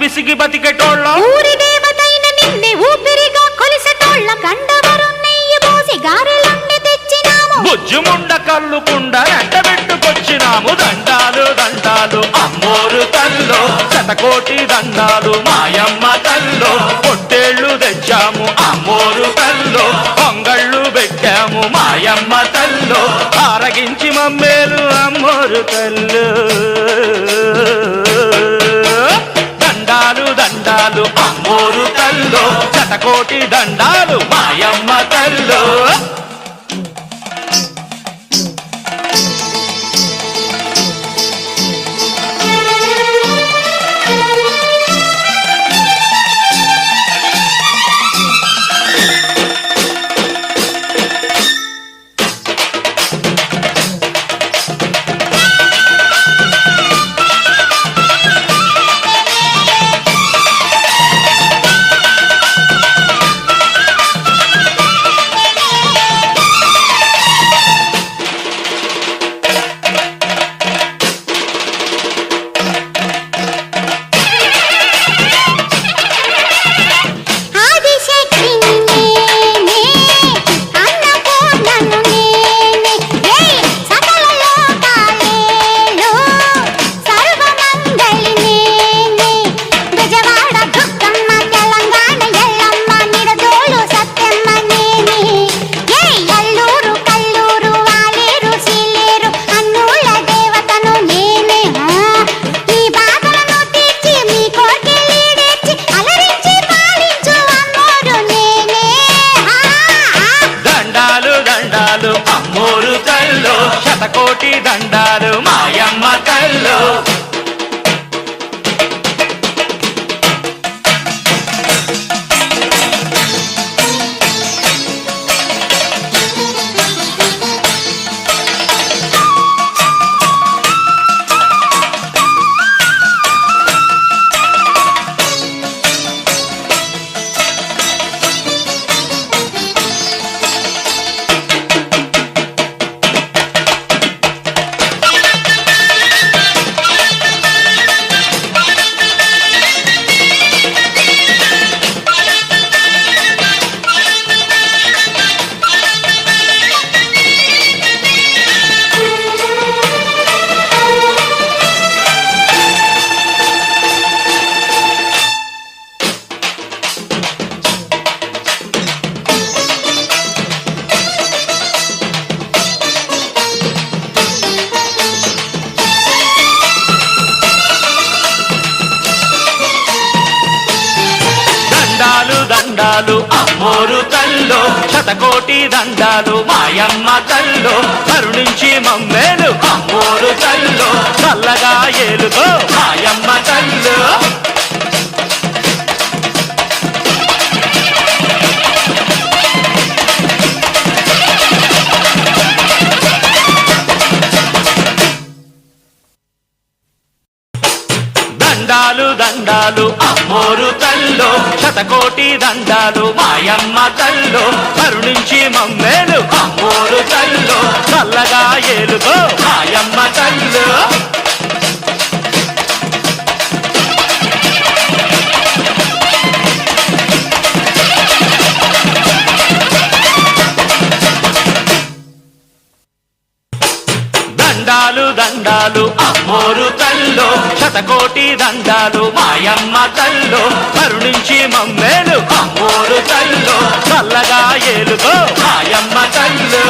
విసిగి బతికెటోళ్ళం ఊరి దేవతైన నిన్నే ఊపిరిగా కొలిసెటోళ్ళం గండవరం నెయ్యి పోసి గారెలన్నీ తెచ్చినాము బుజ్జుముండ కళ్ళు కుండ ఎండబెట్టుకొచ్చినాము దండాలు దండాలు అమ్మోరు తల్లో శతకోటి దండాలు మాయమ్మ తల్లో పొట్టేళ్లు తెచ్చాము అమ్మోరు తల్లో పొంగళ్ళు పెట్టాము మాయమ్మ తల్లో ఆరగించి మమ్మేలు అమ్మోరు తల్లు దండాలు దండాలు అమ్మోరు తల్లో శతకోటి దండాలు మాయమ్మ తల్లో అమ్మోరు తల్లో శతకోటి దండాలు మాయమ్మ తల్లో దండాలు అమ్మోరు తల్లో శతకోటి దండాలు మాయమ్మ తల్లో కరుణించి మమ్మేలు అమ్మోరు తల్లో చల్లగా ఏలుగో మాయమ్మ తల్లో దండాలు దండాలు అమ్మోరు తల్లో శతకోటి దండాలు మాయమ్మ తల్లో కరుణించి మమ్మేలు అమ్మోరు తల్లో చల్లగా ఏలుగో మాయమ్మ తల్లో దండాలు దండాలు అమ్మోరు తల్లో శతకోటి దండాలు మాయమ్మ తల్లో కరుణించి మమ్మేలు అమ్మోరు తల్లో చల్లగా ఏలుగో మాయమ్మ తల్లో